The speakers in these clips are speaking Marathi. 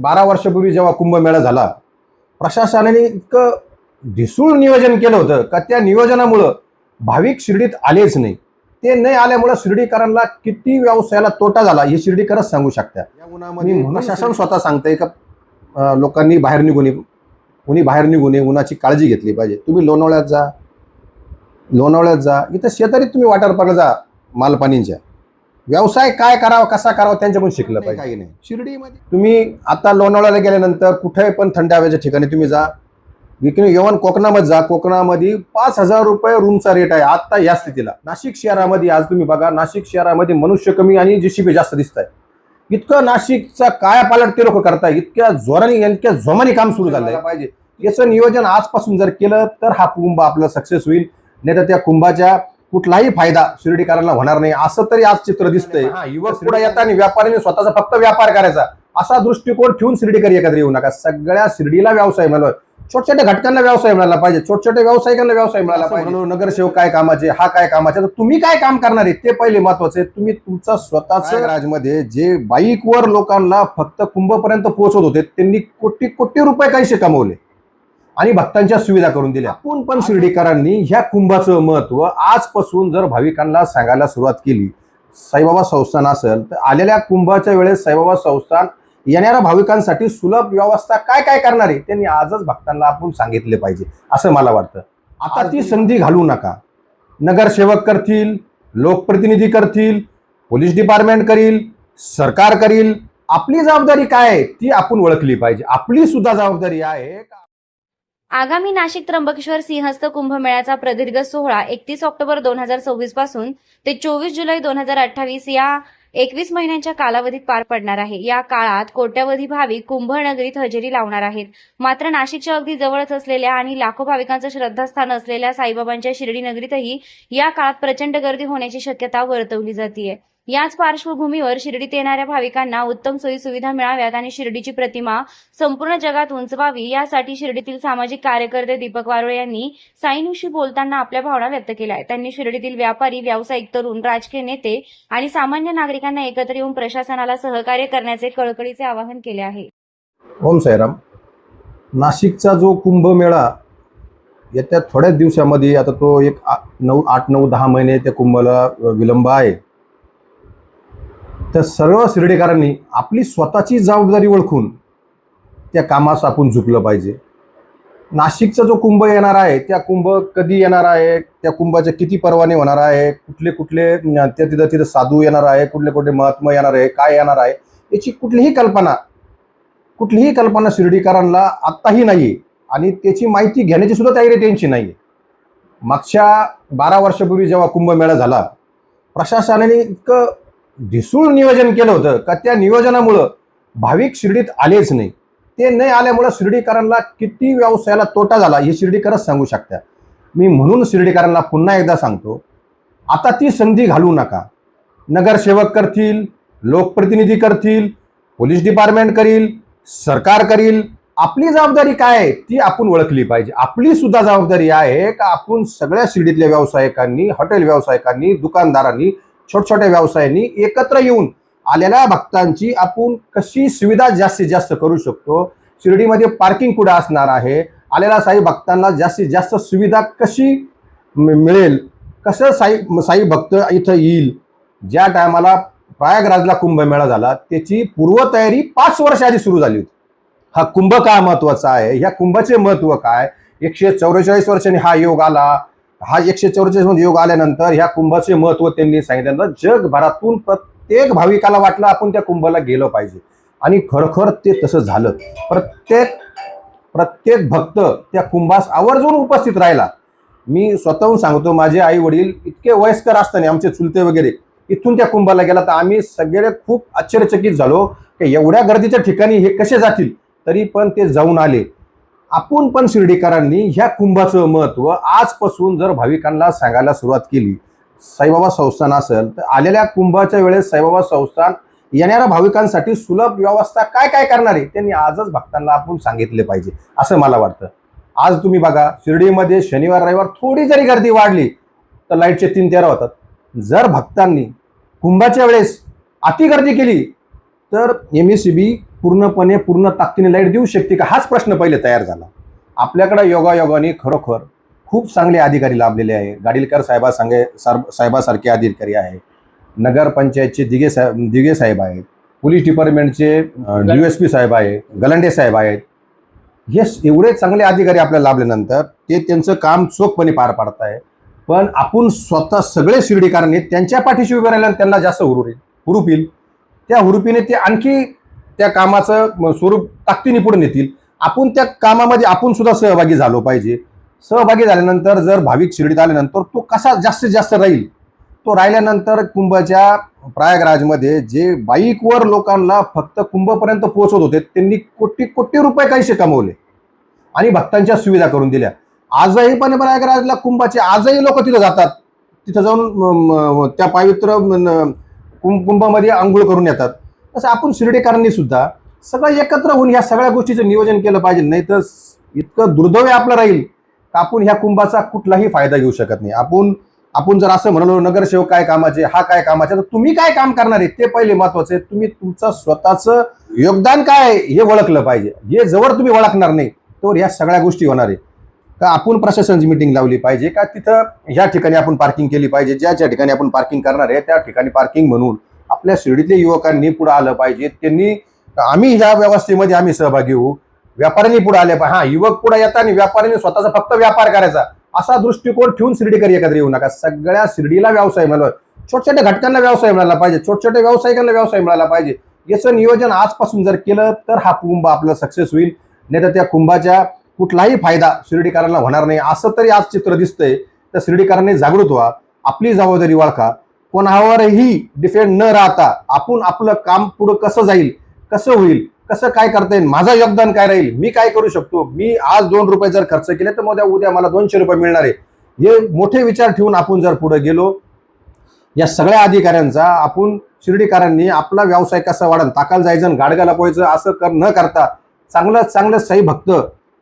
12 वर्षापूर्वी जेव्हा कुंभमेळा झाला, प्रशासनाने इतकं ढिसूळ नियोजन केलं होतं का त्या नियोजनामुळं भाविक शिर्डीत आलेच नाही. ते नाही आल्यामुळं शिर्डीकरांना किती व्यवसायाला तोटा झाला हे शिर्डीकरच सांगू शकतात. या उन्हामध्ये प्रशासन स्वतः सांगतंय का लोकांनी बाहेर निघू नये, कोणी बाहेर निघू नये, उन्हाची काळजी घेतली पाहिजे. तुम्ही लोणावळ्यात जा, इथं शेजारी तुम्ही वॉटर पार्कला जा, मालपाणींच्या व्यवसाय काय करावा कसा करावा त्यांच्याकडून शिकलं पाहिजे. काही नाही शिर्डीमध्ये तुम्ही आता लोणावळ्याला गेल्यानंतर कुठे पण थंड हवेच्या ठिकाणी तुम्ही जा, इव्हन कोकणामध्ये जा, कोकणामध्ये 5,000 रुपये रूमचा रेट आहे आता या स्थितीला. नाशिक शहरामध्ये आज तुम्ही बघा, नाशिक शहरामध्ये मनुष्य कमी आणि जीसीबी जास्त दिसत आहे. इतकं नाशिकचा कायापालट ते लोक करताय, इतक्या जोमाने काम सुरू झालं पाहिजे. याचं नियोजन आजपासून जर केलं तर हा कुंभ आपला सक्सेस होईल, नाही तर त्या कुंभाच्या कुठलाही फायदा शिर्डीकरांना होणार नाही असं तरी आज चित्र दिसतंय. युवक पुढे येतात आणि व्यापाऱ्यांनी स्वतःचा फक्त व्यापार करायचा असा दृष्टिकोन ठेवून शिर्डीकर एकत्र येऊ नका. सगळ्या शिर्डीला व्यवसाय मिळाला, छोट्या छोट्या घटकांना व्यवसाय मिळाला पाहिजे, छोट्या छोट्या व्यावसायिकांना व्यवसाय मिळाला पाहिजे. नगरसेवक काय कामाचे, हा काय कामाचे, तर तुम्ही काय काम करणार आहे ते पहिले महत्वाचे. तुम्ही तुमचा स्वतःच राजमध्ये जे बाईकवर लोकांना फक्त कुंभपर्यंत पोहोचवत होते त्यांनी कोटी कोटी रुपये पैसे कमवले आणि भक्तांच्या सुविधा करून दिल्या. आपण पण शिर्डीकरांनी ह्या कुंभाचं महत्व आजपासून जर भाविकांना सांगायला सुरुवात केली, साईबाबा संस्थान असेल तर आलेल्या कुंभाच्या वेळेस साईबाबा संस्थान येणाऱ्या भाविकांसाठी सुलभ व्यवस्था काय काय करणार आहे त्यांनी आजच भक्तांना आपण सांगितले पाहिजे असं मला वाटतं. आता ती संधी घालू नका. नगरसेवक करतील, लोकप्रतिनिधी करतील, पोलीस डिपार्टमेंट करील, सरकार करील, आपली जबाबदारी काय आहे ती आपण ओळखली पाहिजे. आपली सुद्धा जबाबदारी आहे. आगामी नाशिक त्र्यंबकेश्वर सिंहस्थ कुंभमेळ्याचा प्रदीर्घ सोहळा 31 ऑक्टोबर 2024 पासून ते 24 जुलै 2028 या 21 महिन्यांच्या कालावधीत पार पडणार आहे. या काळात कोट्यवधी भाविक कुंभनगरीत हजेरी लावणार आहेत. मात्र नाशिकच्या अगदी जवळच असलेल्या आणि लाखो भाविकांचं श्रद्धास्थान असलेल्या साईबाबांच्या शिर्डी नगरीतही या काळात प्रचंड गर्दी होण्याची शक्यता वर्तवली जाते. याच पार्श्वभूमीवर शिर्डीत येणाऱ्या भाविकांना उत्तम सोयी सुविधा मिळाव्यात आणि शिर्डीची प्रतिमा संपूर्ण जगात उंचवावी यासाठी शिर्डीतील सामाजिक कार्यकर्ते दीपक वारोळे यांनी साई न्यूजशी बोलताना आपल्या भावना व्यक्त केल्या आहेत. त्यांनी शिर्डीतील व्यापारी, व्यावसायिक, तरुण, राजकीय नेते आणि सामान्य नागरिकांना एकत्र येऊन प्रशासनाला सहकार्य करण्याचे कळकळीचे आवाहन केले आहे. ओम साईराम. नाशिकचा जो कुंभमेळा येत्या थोड्याच दिवसामध्ये, आता तो 8, 9, 10 महिने त्या कुंभाला विलंब आहे, तर सर्व शिर्डीकरांनी आपली स्वतःची जबाबदारी ओळखून त्या कामास आपण झुकलं पाहिजे. नाशिकचा जो कुंभ येणार आहे त्या कुंभ कधी येणार आहे, त्या कुंभाचे किती परवाने होणार आहे, कुठले कुठले तिथं साधू येणार आहे, कुठले कुठले महात्मा येणार आहे, काय येणार आहे, याची कुठलीही कल्पना शिर्डीकरांना आत्ताही नाही आणि त्याची माहिती घेण्याची सुद्धा तयारी त्यांची नाही. मागच्या 12 वर्षापूर्वी जेव्हा कुंभमेळा झाला, प्रशासनाने इतकं ढिसूळ नियोजन केलं होतं का त्या नियोजनामुळं भाविक शिर्डीत आलेच नाही. ते नाही आल्यामुळं शिर्डीकरांना किती व्यवसायाला तोटा झाला हे शिर्डीकरच सांगू शकतात. मी म्हणून शिर्डीकरांना पुन्हा एकदा सांगतो, आता ती संधी घालू नका. नगरसेवक करतील, लोकप्रतिनिधी करतील, पोलीस डिपार्टमेंट करील, सरकार करील, आपली जबाबदारी काय आहे ती आपण ओळखली पाहिजे. आपली सुद्धा जबाबदारी आहे का आपण सगळ्या शिर्डीतल्या व्यावसायिकांनी, हॉटेल व्यावसायिकांनी, दुकानदारांनी, छोट्या व्यवसायांनी एकत्र येऊन आलेल्या भक्तांची आपण कशी सुविधा जास्तीत जास्त करू शकतो, शिर्डीमध्ये पार्किंग कुठे असणार आहे, आलेल्या साई भक्तांना जास्तीत जास्त सुविधा कशी मिळेल, कसं साई भक्त इथं येईल. ज्या टायमाला प्रयागराजला कुंभमेळा झाला त्याची पूर्वतयारी 5 वर्ष आधी सुरू झाली होती. हा कुंभ का महत्वाचा आहे, ह्या कुंभाचे महत्व काय, 144 वर्षांनी हा योग आला, हा 144 मध्ये योग आल्यानंतर ह्या कुंभाचे महत्व त्यांनी सांगितलं. जगभरातून प्रत्येक भाविकाला वाटलं आपण त्या कुंभाला गेलो पाहिजे आणि खरोखर ते तसं झालं. प्रत्येक भक्त त्या कुंभास आवर्जून उपस्थित राहिला. मी स्वतःहून सांगतो, माझे आई वडील इतके वयस्कर असताना, आमचे चुलते वगैरे इथून त्या कुंभाला गेला तर आम्ही सगळे खूप आश्चर्यचकित झालो की एवढ्या गर्दीच्या ठिकाणी हे कसे जातील, तरी पण ते जाऊन आले. आपण पण शिर्डीकरांनी ह्या कुंभाचं महत्व आजपासून जर भाविकांना सांगायला सुरुवात केली, साईबाबा संस्थान असेल तर आलेल्या कुंभाच्या वेळेस साईबाबा संस्थान येणाऱ्या भाविकांसाठी सुलभ व्यवस्था काय काय करणार आहे त्यांनी आजच भक्तांना आपण सांगितले पाहिजे असं मला वाटतं. आज तुम्ही बघा, शिर्डीमध्ये शनिवार रविवार थोडी जरी गर्दी वाढली तर लाईटचे 3-13 होतात. जर भक्तांनी कुंभाच्या वेळेस अति गर्दी केली तर MSCB पूर्णपणे पूर्ण ताकदीने लाईट देऊ शकते का, हाच प्रश्न पहिले तयार झाला. आपल्याकडे योगायोगाने खरोखर खूप चांगले अधिकारी लाभलेले आहे. गाडीलकर साहेबासारखे अधिकारी आहे, नगरपंचायतचे दिघे साहेब आहेत, पोलीस डिपार्टमेंटचे DSP साहेब आहे, गलांडे साहेब आहेत. हे एवढे चांगले अधिकारी आपल्याला लाभल्यानंतर ते त्यांचं काम चोखपणे पार पाडत आहे. पण आपण स्वतः सगळे शिर्डीकरांनी त्यांच्या पाठीशी उभे राहिल्यानं त्यांना जास्त हुरूप येईल. त्या हुरूपीने ते आणखी त्या कामाचं स्वरूप ताकदीने पुढे नेतील. आपण त्या कामामध्ये आपण सुद्धा सहभागी झालो पाहिजे. सहभागी झाल्यानंतर जर भाविक शिर्डीत आल्यानंतर तो कसा जास्तीत जास्त राहील, तो राहिल्यानंतर कुंभच्या प्रयागराजमध्ये जे बाईकवर लोकांना फक्त कुंभपर्यंत पोहोचवत होते त्यांनी कोटी कोटी रुपये कैसे कमवले आणि भक्तांच्या सुविधा करून दिल्या. आजही पण प्रयागराजला कुंभाचे आजही लोक तिथं जातात, तिथं जाऊन त्या पवित्र कुंभामध्ये आंघोळ करून येतात. तसं आपण शिर्डीकरांनी सुद्धा सगळं एकत्र होऊन ह्या सगळ्या गोष्टीचं नियोजन केलं पाहिजे. नाही तर इतकं दुर्दैव आपलं राहील का आपण ह्या कुंभाचा कुठलाही फायदा घेऊ शकत नाही. आपण जर असं म्हणलो नगरसेवक काय कामाचे, हा काय कामाचे, तर तुम्ही काय काम करणार आहे ते पहिले महत्वाचं आहे. तुम्ही तुमचं स्वतःचं योगदान काय आहे हे ओळखलं पाहिजे. हे जवळ तुम्ही ओळखणार नाही तर ह्या सगळ्या गोष्टी होणार आहे. का आपण प्रशासनाची मीटिंग लावली पाहिजे का तिथं ह्या ठिकाणी आपण पार्किंग केली पाहिजे, ज्या ठिकाणी आपण पार्किंग करणार आहे त्या ठिकाणी पार्किंग म्हणून आपल्या शिर्डीतल्या युवकांनी पुढे आलं पाहिजे. त्यांनी आम्ही ह्या व्यवस्थेमध्ये आम्ही सहभागी होऊ, व्यापाऱ्यांनी पुढे आले पाहिजे. हा, युवक पुढे येतात आणि व्यापाऱ्यांनी स्वतःचा फक्त व्यापार करायचा असा दृष्टिकोन ठेवून शिर्डीकर एकत्र येऊ नका. सगळ्या शिर्डीला व्यवसाय मिळाला, छोट्या छोट्या घटकांना व्यवसाय मिळाला पाहिजे, छोट्या छोट्या व्यावसायिकांना व्यवसाय मिळाला पाहिजे. याचं नियोजन आजपासून जर केलं तर हा कुंभ आपला सक्सेस होईल. नाही तर त्या कुंभाच्या कुठलाही फायदा शिर्डीकरांना होणार नाही. असं तरी आज चित्र दिसतंय. तर शिर्डीकरांनी जागृत व्हा, आपली जबाबदारी ओळखा, कोणावरही डिपेंड न राहता आपण आपलं काम पुढं कसं जाईल, कसं होईल, कसं काय करता येईल, माझं योगदान काय राहील, मी काय करू शकतो, मी आज 2 रुपये जर खर्च केले तर उद्या मला 200 रुपये मिळणार आहे, हे मोठे विचार ठेवून आपण जर पुढे गेलो, या सगळ्या अधिकाऱ्यांचा आपण शिर्डीकरांनी आपला व्यवसाय कसा वाढन, ताकाला जायचं गाडगाला पोहायचं असं न करता चांगलं सही भक्त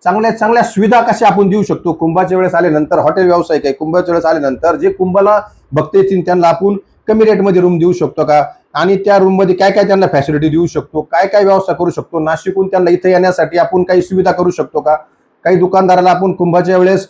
चांगल्या सुविधा कशा आपण देऊ शकतो. कुंभाच्या वेळेस आल्यानंतर हॉटेल व्यावसायिक आहे, कुंभाच्या वेळेस आल्यानंतर जे कुंभाला भक्त येतील त्यांना आपण कमी रेटमध्ये रूम देऊ शकतो का, आणि त्या रूममध्ये काय काय त्यांना फॅसिलिटी देऊ शकतो, काय काय व्यवस्था करू शकतो, नाशिकहून त्यांना इथे येण्यासाठी आपण काही सुविधा करू शकतो का. काही दुकानदाराला आपण कुंभाच्या वेळेस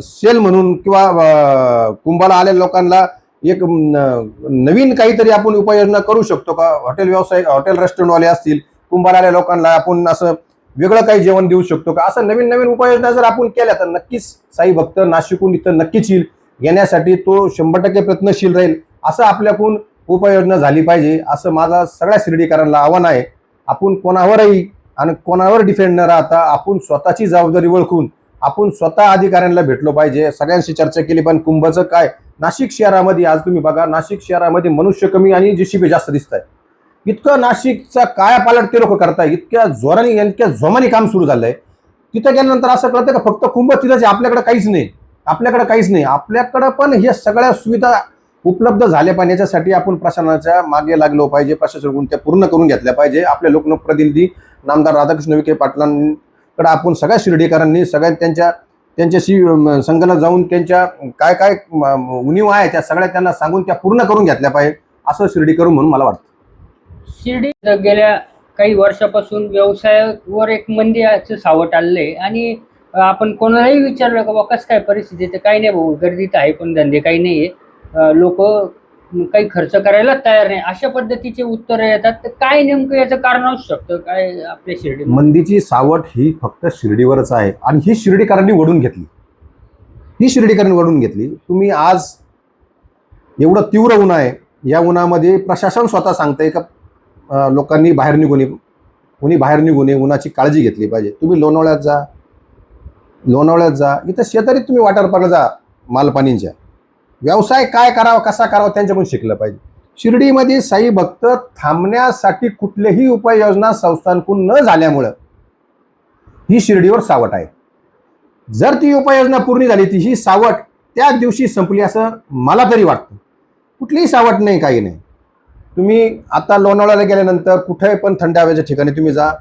सेल म्हणून किंवा कुंभाला आलेल्या लोकांना एक नवीन काहीतरी आपण उपाययोजना करू शकतो का. हॉटेल रेस्टॉरंटवाले असतील, कुंभाला आलेल्या लोकांना आपण असं वेगळं काही जेवण देऊ शकतो का. असं नवीन उपाययोजना जर आपण केल्या तर नक्कीच साई भक्त नाशिकहून इथं नक्कीच येईल. येण्यासाठी तो 100% प्रयत्नशील राहील. असं आपल्याकडून उपाययोजना झाली पाहिजे, असं माझा सगळ्या शिर्डीकरांना आव्हान आहे. आपण कोणावरही आणि कोणावर डिपेंड न राहता आपण स्वतःची जबाबदारी ओळखून आपण स्वतः अधिकाऱ्यांना भेटलो पाहिजे, सगळ्यांशी चर्चा केली. पण कुंभाचं काय, नाशिक शहरामध्ये आज तुम्ही बघा, नाशिक शहरामध्ये मनुष्य कमी आणि JCB जास्त दिसत आहे. इतकं नाशिकचा कायापालट ते लोक करताय, इतक्या जोराने इतक्या जोमाने काम सुरू झालंय. तिथं गेल्यानंतर असं कळतं का फक्त कुंभ तिथंच, आपल्याकडे काहीच नाही. आपल्याकडे पण हे सगळ्या सुविधा उपलब्ध झाल्या पाहिजे. याच्यासाठी आपण प्रशासनाच्या मागे लागलो पाहिजे, प्रशासनाकडून त्या पूर्ण करून घेतल्या पाहिजे. आपले लोकप्रतिनिधी नामदार राधाकृष्ण विखे पाटलांकडे आपण सगळ्या शिर्डीकरांनी त्यांच्याशी संघाला जाऊन त्यांच्या काय काय उणीव आहे त्या सगळ्या त्यांना सांगून त्या पूर्ण करून घेतल्या पाहिजे, असं शिर्डीकर म्हणून मला वाटतं. शिर्डी गेल्या काही वर्षापासून व्यवसायावर एक मंदीचं सावट आलंय आणि आपण कोणालाही विचारलं का बाबा कसं काय परिस्थिती, तर काही नाही भाऊ, गर्दीत आहे पण धंदे काही नाहीये, लोक काही खर्च करायला तयार नाही, अशा पद्धतीचे उत्तर येतात. तर काय नेमकं याचं कारण असू शकतं काय आपल्या शिर्डी? मंदीची सावट ही फक्त शिर्डीवरच आहे आणि ही शिर्डीकरांनी वडून घेतली. तुम्ही आज एवढं तीव्र ऊन आहे, या उन्हामध्ये प्रशासन स्वतः सांगतंय का लोकांनी बाहेर निघू नये, उन्हाची काळजी घेतली पाहिजे. तुम्ही लोणावळ्यात जा, इथं शेजारी तुम्ही वॉटर पार्कला जा, मालपाणींच्या व्यवसाय काय करावा, कसा करावा त्यांच्याकडून शिकलं पाहिजे. शिर्डीमध्ये साई भक्त थांबण्यासाठी कुठलीही उपाययोजना संस्थांकडून न झाल्यामुळं ही शिर्डीवर सावट आहे. जर ती उपाययोजना पूर्ण झाली ती ही सावट त्या दिवशी संपली असं मला तरी वाटतं. कुठलीही सावट नाही, काही नाही. तुम्ही आता लोणावळ्याला गेल्यानंतर कुठे पण थंड हवेच्या ठिकाणी तुम्ही जा,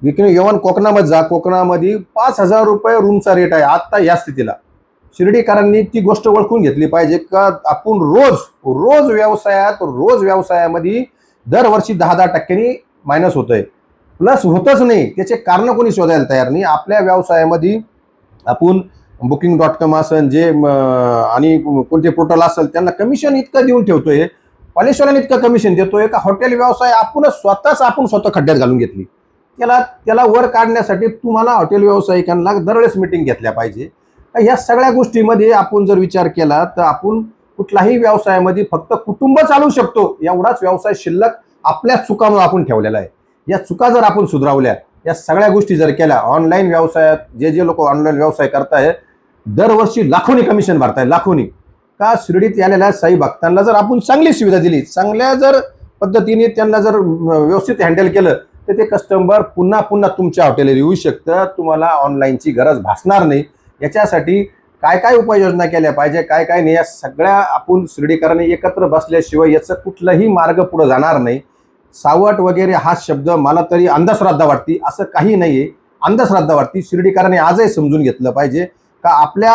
इव्हन कोकणामध्ये जा, कोकणामध्ये 5,000 रुपये रूमचा रेट आहे आता या स्थितीला. शिर्डीकरांनी ती गोष्ट ओळखून घेतली पाहिजे का आपण रोज व्यवसायामध्ये दरवर्षी 10% मायनस होतोय. प्लस होतच नाही, त्याचे कारण कोणी शोधायला तयार नाही. आपल्या व्यवसायामध्ये आपण Booking.com असेल जे आणि कोणते पोर्टल असेल त्यांना कमिशन इतकं देऊन ठेवतोय, पॉलिशवाल्याने इतकं कमिशन देतोय का हॉटेल व्यवसाय आपण स्वतः खड्ड्यात घालून घेतली. त्याला वर काढण्यासाठी तुम्हाला हॉटेल व्यावसायिकांना दरवेळेस मिटिंग घेतल्या पाहिजे. या सगळ्या गोष्टीमध्ये आपण जर विचार केला तर आपण कुठलाही व्यवसायामध्ये फक्त कुटुंब चालू शकतो एवढाच व्यवसाय शिल्लक आपल्या चुकामुळे आपण ठेवलेला आहे. या चुका जर आपण सुधारवल्या, या सगळ्या गोष्टी जर केल्या, ऑनलाईन व्यवसायात जे लोक ऑनलाईन व्यवसाय करताय दरवर्षी लाखोनी कमिशन भरताय, लाखोनी. का शिर्डीत आलेल्या साई भक्तांना जर आपण चांगली सुविधा दिली, चांगल्या जर पद्धतीने त्यांना जर व्यवस्थित हँडल केलं तर ते कस्टमर पुन्हा पुन्हा तुमच्या हॉटेलवर येऊ शकतं, तुम्हाला ऑनलाईनची गरज भासणार नाही. याच्यासाठी काय काय उपाययोजना केल्या पाहिजे, काय काय नाही, या सगळ्या आपण शिर्डीकरांनी एकत्र बसल्याशिवाय याचं कुठलाही मार्ग पुढे जाणार नाही. सावट वगैरे हा शब्द मला तरी अंधश्रद्धा वाटते, असं काही नाहीये. अंधश्रद्धा वाटते. शिर्डीकरांनी आजही समजून घेतलं पाहिजे का आपल्या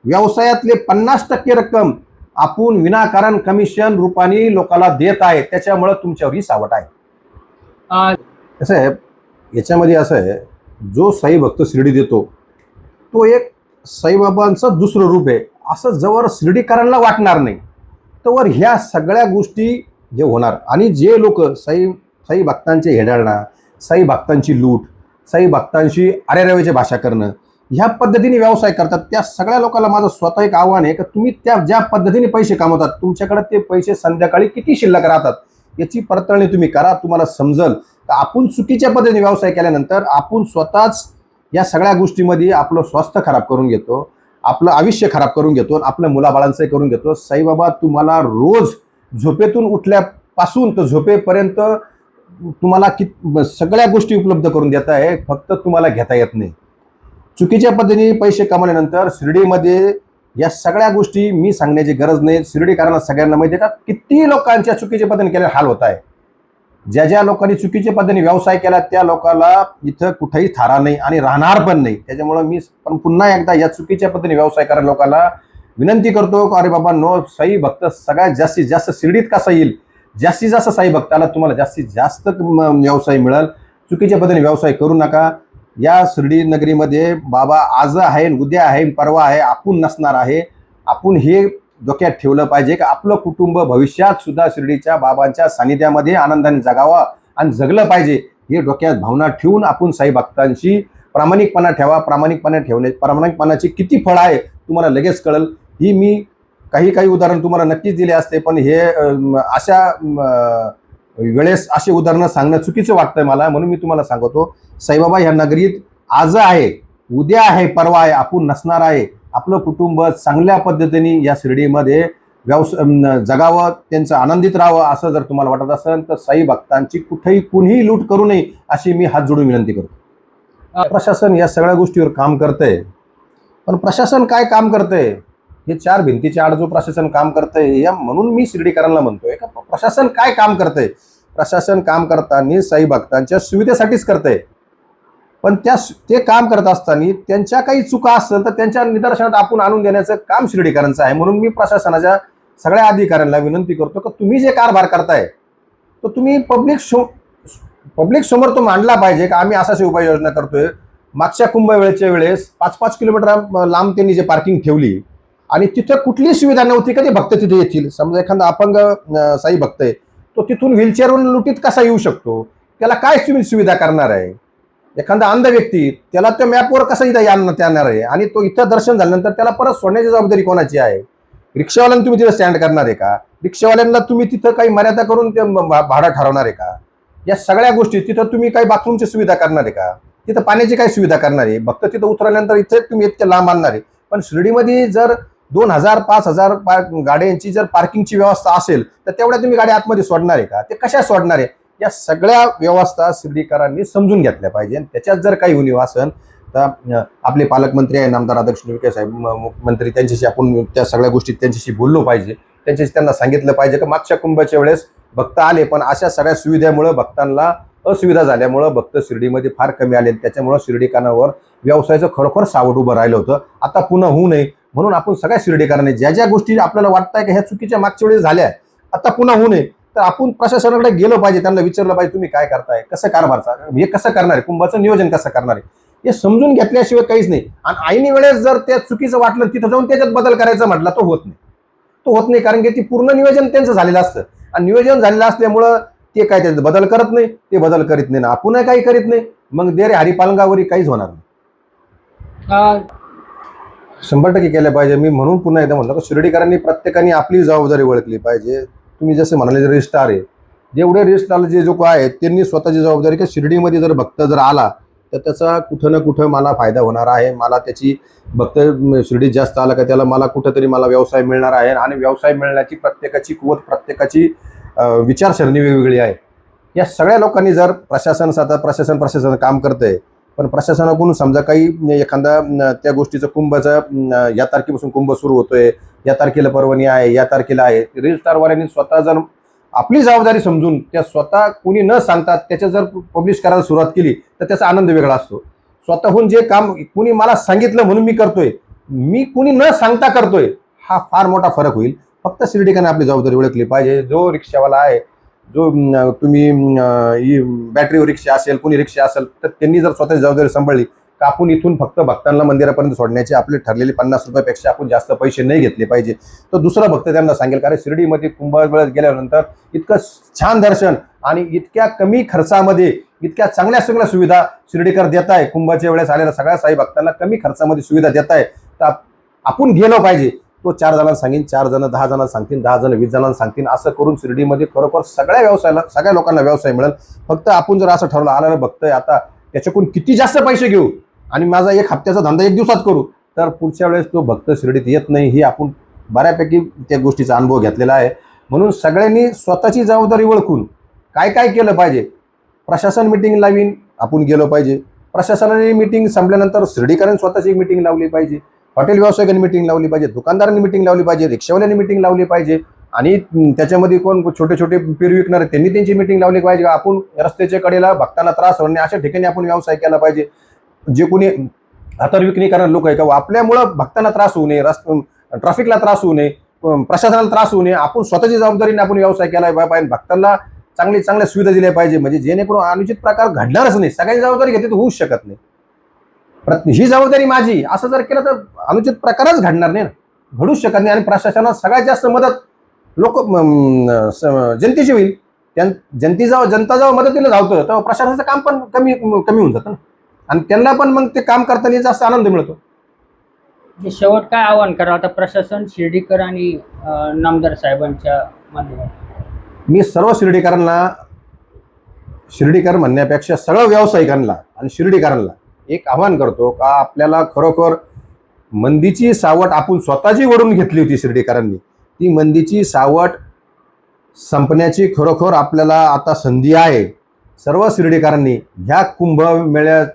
व्यवसायातले 50% रक्कम आपण विनाकारण कमिशन रूपाने लोकांना देत आहे, त्याच्यामुळे तुमच्यावर ही सावट आहे. कसं आहे याच्यामध्ये, असं आहे जो साई भक्त शिर्डी देतो तो एक साईबाबांचं दुसरं रूप आहे असं जवळ शिर्डीकरांना वाटणार नाही तोवर ह्या सगळ्या गोष्टी हे होणार. आणि जे लोक साई भक्तांचे हेडाळणा, साई भक्तांची लूट, साई भक्तांशी अरेरावेची भाषा करणं, ह्या पद्धतीने व्यवसाय करतात, त्या सगळ्या लोकांना माझं स्वतः एक आव्हान आहे की तुम्ही त्या ज्या पद्धतीने पैसे कमवतात तुमच्याकडे ते पैसे संध्याकाळी किती शिल्लक राहतात याची पडताळणी तुम्ही करा. तुम्हाला समजल तर आपण चुकीच्या पद्धतीने व्यवसाय केल्यानंतर आपण स्वतःच या सगळ्या गोष्टीमध्ये आपलं स्वास्थ्य खराब करून घेतो, आपलं आयुष्य खराब करून घेतो, आपल्या मुलाबाळांचं करून घेतो. साईबाबा तुम्हाला रोज झोपेतून उठल्यापासून तर झोपेपर्यंत तुम्हाला सगळ्या गोष्टी उपलब्ध करून देत आहे, फक्त तुम्हाला घेता येत नाही. चुकीच्या पद्धतीने पैसे कमवल्यानंतर शिर्डीमध्ये या सगळ्या गोष्टी मी सांगण्याची गरज नाही. शिर्डीकरांना सगळ्यांना माहिती आहे का किती लोकांच्या चुकीच्या पद्धतीने केले हाल होत आहे. ज्या लोकांनी चुकीच्या पद्धतीने व्यवसाय केला त्या लोकांना इथं कुठेही थारा नाही आणि राहणार पण नाही. त्याच्यामुळे मी पण पुन्हा एकदा या चुकीच्या पद्धतीने व्यवसाय करणाऱ्या लोकांना विनंती करतो की अरे बाबा नो, साई भक्त सगळ्यात जास्तीत जास्त शिर्डीत कसा येईल, जास्तीत जास्त साई भक्ताला तुम्हाला जास्तीत जास्त व्यवसाय मिळेल. चुकीच्या पद्धतीने व्यवसाय करू नका. या शिर्डी नगरीमध्ये बाबा आज आहे, उद्या आहे, परवा आहे, आपण नसणार आहे. आपण हे डोक्यात ठेवलं पाहिजे की आपलं कुटुंब भविष्यात सुद्धा शिर्डीच्या बाबांच्या सानिध्यामध्ये आनंदाने जगावा आणि जगलं पाहिजे. हे डोक्यात भावना ठेवून आपण साई भक्तांशी प्रामाणिकपणा ठेवा. प्रामाणिकपणाची किती फळ आहे तुम्हाला लगेच कळेल. ही मी काही उदाहरण तुम्हाला नक्कीच दिले असते, पण हे अशा वेळेस असे उदाहरणं सांगणं चुकीचं वाटतंय मला, म्हणून मी तुम्हाला सांगतो साईबाबा ह्या नगरीत आज आहे, उद्या आहे, परवा आहे, आपण नसणार आहे. आपलं कुटुंब चांगल्या पद्धतीने या शिर्डीमध्ये जगावं, त्यांचं आनंदित राहावं असं जर तुम्हाला वाटत असेल तर साई भक्तांची कुणीही लूट करू नये अशी मी हात जोडून विनंती करतो. प्रशासन या सगळ्या गोष्टीवर काम करतंय, पण प्रशासन काय काम करतंय, हे चार भिंतीच्या आड जो प्रशासन काम करतंय या म्हणून मी शिर्डीकरांना म्हणतोय का प्रशासन काय काम करतंय. प्रशासन काम करताना साई भक्तांच्या सुविधेसाठीच करतंय, पण ते काम करत असताना त्यांच्या काही चुका असेल तर त्यांच्या निदर्शनात आपण आणून देण्याचं काम शिर्डीकरांचं आहे. म्हणून मी प्रशासनाच्या सगळ्या अधिकाऱ्यांना विनंती करतो की तुम्ही जे कारभार करताय तो तुम्ही पब्लिक समोर तो मांडला पाहिजे की आम्ही अशाच उपाययोजना करतोय. मागच्या कुंभमेळ्याच्या वेळेस 5-5 किलोमीटर लांब त्यांनी जे पार्किंग ठेवली आणि तिथं कुठलीही सुविधा नव्हती का ते भक्त तिथे येतील. समजा एखादा अपंग साई भक्त आहे तो तिथून व्हीलचेअरवरून लुटीत कसा येऊ शकतो, त्याला काय सुविधा करणार आहे. एखादा अंध व्यक्ती त्याला त्या मॅपवर कसं इथं येणार आहे आणि तो इथं दर्शन झाल्यानंतर त्याला परत सोडण्याची जबाबदारी कोणाची आहे. रिक्षावाल्यांना तुम्ही तिथं स्टँड करणार आहे का, रिक्षावाल्यांना तुम्ही तिथं काही मर्यादा करून ते भाडं ठरवणार आहे का. या सगळ्या गोष्टी तिथं तुम्ही काही बाथरूमची सुविधा करणार आहे का, तिथं पाण्याची काय सुविधा करणार आहे. भक्त तिथं उतरल्यानंतर इथे तुम्ही इतके लांब आणणार आहे. पण शिर्डीमध्ये जर 2000-5000 गाड्यांची जर पार्किंगची व्यवस्था असेल तर तेवढ्या तुम्ही गाडी आतमध्ये सोडणार आहे का, ते कशा सोडणार आहे. या सगळ्या व्यवस्था शिर्डीकरांनी समजून घेतल्या पाहिजे. त्याच्यात जर काही उणीव असेल तर आपले पालकमंत्री आहे नामदार आदर्श विखे साहेब मुख्यमंत्री, त्यांच्याशी आपण त्या सगळ्या गोष्टी त्यांच्याशी बोललो पाहिजे. त्यांच्याशी त्यांना सांगितलं पाहिजे की मागच्या कुंभाच्या वेळेस भक्त आले पण अशा सगळ्या सुविधेमुळे भक्तांना असुविधा झाल्यामुळं भक्त शिर्डीमध्ये फार कमी आले. त्याच्यामुळं शिर्डीकरांवर व्यवसायाचं खरोखर सावट उभं राहिलं होतं. आता पुन्हा होऊ नये म्हणून आपण सगळ्या शिर्डीकरांनी ज्या गोष्टी आपल्याला वाटतंय की ह्या चुकीच्या मागच्या वेळेस झाल्या आता पुन्हा होऊ नये तर आपण प्रशासनाकडे गेलो पाहिजे, त्यांना विचारलं पाहिजे तुम्ही काय करताय, कसं कारभारचा हे कसं करणार आहे, कुंभाचं नियोजन कसं करणार आहे, हे समजून घेतल्याशिवाय काहीच नाही. आणि ऐनी वेळेस जर त्या चुकीचं वाटलं तिथं जाऊन त्याच्यात बदल करायचा म्हटलं तो होत नाही, कारण की ती पूर्ण नियोजन त्यांचं झालेलं असतं. आणि नियोजन झालेलं असल्यामुळं ते काय त्याच्यात बदल करत नाही, ते बदल करीत नाही ना आपण काही करीत नाही, मग दे रे हरिपालंगावरी काहीच होणार नाही. 100% केलं पाहिजे. मी म्हणून पुन्हा एकदा म्हणतो की शिर्डीकरांनी प्रत्येकाने आपली जबाबदारी ओळखली पाहिजे. तुम्ही जसे म्हणाले रजिस्ट्रार आहे, जेवढे रजिस्ट्रार जे लोक आहेत त्यांनी स्वतःची जबाबदारी की शिर्डीमध्ये जर भक्त जर आला तर त्याचा कुठं ना कुठं मला फायदा होणार आहे, मला त्याची भक्त शिर्डीत जास्त आला का त्याला मला कुठंतरी मला व्यवसाय मिळणार आहे. आणि व्यवसाय मिळण्याची प्रत्येकाची कुवत, प्रत्येकाची विचारसरणी वेगवेगळी आहे. या सगळ्या लोकांनी जर प्रशासन काम करतंय, पण प्रशासनाकडून समजा काही एखादा त्या गोष्टीचं कुंभचं या तारखेपासून कुंभ सुरू होतोय, या तारखेला परवानगी आहे, या तारखेला आहे, रजिस्ट्रारवाल्यांनी स्वतः जर आपली जबाबदारी समजून त्या स्वतः कुणी न सांगता त्याच्या जर पब्लिश करायला सुरुवात केली तर त्याचा आनंद वेगळा असतो. स्वतःहून जे काम कुणी मला सांगितलं म्हणून मी करतोय, मी कुणी न सांगता करतोय, हा फार मोठा फरक होईल. फक्त शिर्डीकरांनी आपली जबाबदारी ओळखली पाहिजे. जो रिक्षावाला आहे, जो तुम्ही बॅटरीवर रिक्षा असेल, कोणी रिक्षा असेल, तर त्यांनी जर स्वतःची जबाबदारी सांभाळली तर आपण इथून फक्त भक्तांना मंदिरापर्यंत सोडण्याचे आपले ठरलेले 50 रुपयापेक्षा आपण जास्त पैसे नाही घेतले पाहिजे. तर दुसरा भक्त त्यांना सांगेल, कारण शिर्डीमध्ये कुंभमेळ्यात गेल्यानंतर इतकं छान दर्शन आणि इतक्या कमी खर्चामध्ये इतक्या चांगल्या सुविधा शिर्डीकर देत आहे. कुंभाच्या वेळेस आलेल्या सगळ्या साई भक्तांना कमी खर्चामध्ये सुविधा देत आहे. तर आपण गेलो पाहिजे. तो 4 जणांना सांगेन, 4 जण 10 जणांना सांगतील, 10 जण 20 जणांना सांगतील. असं करून शिर्डीमध्ये खरोखर सगळ्या लोकांना व्यवसाय मिळेल. फक्त आपण जर असं ठरवलं आलेलं बघतोय आता त्याच्याकडून किती जास्त पैसे घेऊ आणि माझा 1 हप्त्याचा धंदा 1 दिवसात करू, तर पुढच्या वेळेस तो भक्त शिर्डीत येत नाही. ही आपण बऱ्यापैकी त्या गोष्टीचा अनुभव घेतलेला आहे. म्हणून सगळ्यांनी स्वतःची जबाबदारी ओळखून काय काय केलं पाहिजे. प्रशासन मिटिंग लावीन, आपण गेलो पाहिजे. प्रशासनाने मिटिंग संपल्यानंतर शिर्डीकरांनी स्वतःची मिटिंग लावली पाहिजे. हॉटेल व्यावसायिकांनी मिटिंग लावली पाहिजे, दुकानदारांनी मिटिंग लावली पाहिजे, रिक्षावाल्यांनी मिटिंग लावली पाहिजे. आणि त्याच्यामध्ये कोण छोटे छोटे पेरू विकणारे त्यांनी त्यांची मिटिंग लावली पाहिजे. आपण रस्त्याच्या कडेला भक्तांना त्रास होणे अशा ठिकाणी आपण व्यवसाय केला पाहिजे. जे कोणी हातावर विक्री करणारे लोक आहे का आपल्यामुळं भक्तांना त्रास होऊ नये, ट्रॅफिकला त्रास होऊ नये, प्रशासनाला त्रास होऊ नये, आपण स्वतःची जबाबदारीने आपण व्यवसाय केला पाहिजे. भक्तांना चांगल्या सुविधा दिल्या पाहिजे, म्हणजे जेणेकरून अनुचित प्रकार घडणारच नाही. सगळ्यांची जबाबदारी घेतली तर होऊच शकत नाही. ही जबाबदारी माझी असं जर केलं तर अनुचित प्रकारच घडणार नाही ना, घडूच शकत नाही. आणि प्रशासनात सगळ्यात जास्त मदत जनतेची होईल. जनता जेव्हा मदतीला धावतं तेव्हा प्रशासनाचं काम पण कमी होऊन जातं ना, आणि त्यांना पण मग ते काम करताना जास्त आनंद मिळतो. शेवट काय आवाहन करा आता प्रशासन, शिर्डीकर आणि नामदार साहेबांच्या माध्यमातून? मी सर्व शिर्डीकर म्हणण्यापेक्षा सगळं व्यावसायिकांना आणि शिर्डीकरांना एक आव्हान करतो का आपल्याला खरोखर मंदीची सावट आपण स्वतःची ओढून घेतली होती शिर्डीकरांनी. ती मंदीची सावट संपण्याची खरोखर आपल्याला आता संधी आहे. सर्व शिर्डीकरांनी ह्या कुंभमेळ्यात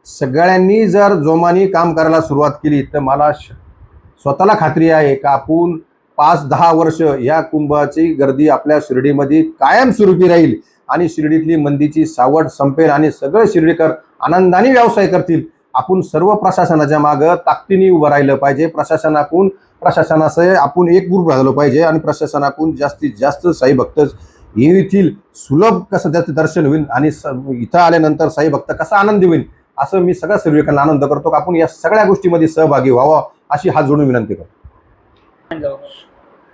सगळ्यांनी जर जोमाने काम करायला सुरुवात केली तर मला स्वतःला खात्री आहे का आपण 5-10 वर्ष या कुंभाची गर्दी आपल्या शिर्डीमध्ये कायमस्वरूपी राहील आणि शिर्डीतली मंदीची सावट संपेल आणि सगळे शिर्डीकर आनंदाने व्यवसाय करतील. आपण सर्व प्रशासनाच्या मागं ताकदीने उभं राहिलं पाहिजे. प्रशासनाचं आपण एक ग्रुप झालं पाहिजे आणि प्रशासनाकडून जास्तीत जास्त साई भक्त येतील. सुलभ कसं त्याचं दर्शन होईल आणि इथं आल्यानंतर साई भक्त कसा आनंदी होईल असं मी सगळ्या सर्वेकांना आनंद करतो की आपण या सगळ्या गोष्टीमध्ये सहभागी व्हावा अशी हात जोडून विनंती करतो.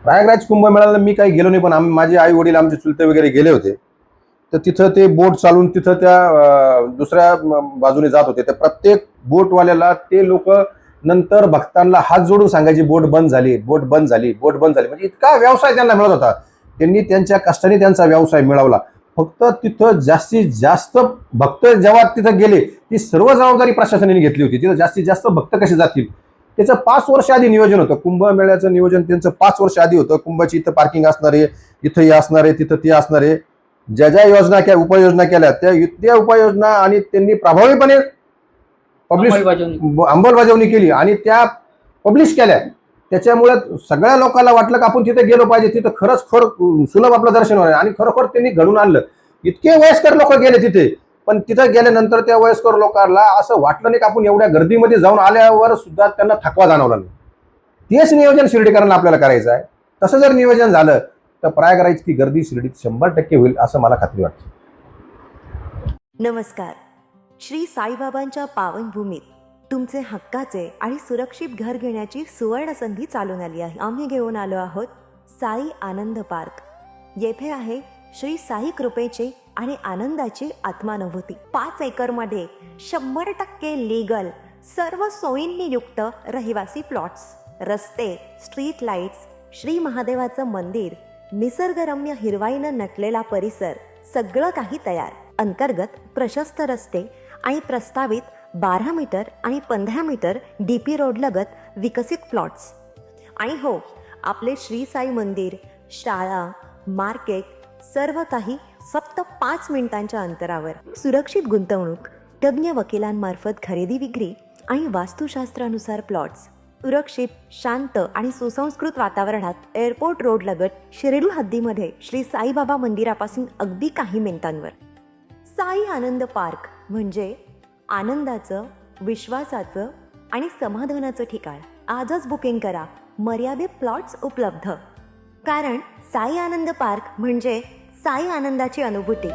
प्रयागराज कुंभमेळ्याला मी काही गेलो नाही, पण माझे आई वडील आमचे चुलते वगैरे गेले होते. तर तिथं ते बोट चालून तिथं त्या दुसऱ्या बाजूने जात होते. तर प्रत्येक बोटवाल्याला ते लोक नंतर भक्तांना हात जोडून सांगायची बोट बंद झाली, म्हणजे इतका व्यवसाय त्यांना मिळत होता. त्यांनी त्यांच्या कष्टाने त्यांचा व्यवसाय मिळवला. फक्त तिथं जास्तीत जास्त भक्त जेव्हा तिथं गेले ती सर्व जबाबदारी प्रशासनाने घेतली होती. तिथं जास्तीत जास्त भक्त कसे जातील त्याचं 5 वर्ष आधी नियोजन होतं. कुंभमेळ्याचं नियोजन त्यांचं 5 वर्ष आधी होतं. कुंभाची इथं पार्किंग असणार आहे, इथं हे असणार आहे, तिथं ते असणार आहे. ज्या योजना उपाययोजना केल्या त्या उपाययोजना आणि त्यांनी प्रभावीपणे अंमलबजावणी केली आणि त्या पब्लिश केल्या. त्याच्यामुळे सगळ्या लोकांना वाटलं की आपण तिथे गेलो पाहिजे, तिथं खरंच सुलभ आपलं दर्शन होणार आणि खरोखर त्यांनी घडून आणलं. इतके वयस्कर लोक गेले तिथे, पण तिथं गेल्यानंतर त्या वयस्कर लोकांना असं वाटलं नाही की आपण एवढ्या गर्दीमध्ये जाऊन आल्यावर सुद्धा त्यांना थकवा जाणवला नाही. तेच नियोजन शिर्डीकरांना आपल्याला करायचं आहे. तसं जर नियोजन झालं तर प्रयागराजची गर्दी शिर्डीत 100% होईल असं मला खात्री वाटते. नमस्कार. श्री साईबाबांच्या पावनभूमीत तुमचे हक्काचे आणि सुरक्षित घर घेण्याची सुवर्ण संधी चालून आली आहे. आम्ही घेऊन आलो आहोत साई आनंद पार्क. येथे आहे श्री साई कृपेचे आणि आनंदाची आत्मानुभूती. 5 एकरमध्ये 100% लीगल, सर्व सोयींनी युक्त रहिवासी प्लॉट्स, रस्ते, स्ट्रीट लाईट्स, श्री महादेवाचं मंदिर, निसर्गरम्य हिरवाईनं नटलेला परिसर, सगळं काही तयार. अंतर्गत प्रशस्त रस्ते आणि प्रस्तावित 12 मीटर आणि 15 मीटर DP रोडलगत विकसित प्लॉट्स. आणि हो, आपले श्री साई मंदिर, शाळा, मार्केट सर्व काही फक्त 5 मिनिटांच्या अंतरावर. सुरक्षित गुंतवणूक, तज्ज्ञ वकिलांमार्फत खरेदी विक्री आणि वास्तुशास्त्रानुसार प्लॉट्स. सुरक्षित, शांत आणि सुसंस्कृत वातावरणात एअरपोर्ट रोडलगत शिर्डी हद्दीमध्ये श्री साईबाबा मंदिरापासून अगदी काही मिनिटांवर. साई आनंद पार्क म्हणजे आनंदाचं, विश्वासाचं आणि समाधानाचं ठिकाण. आजच बुकिंग करा. मर्यादित प्लॉट्स उपलब्ध. कारण साई आनंद पार्क म्हणजे साई आनंदाची अनुभूती.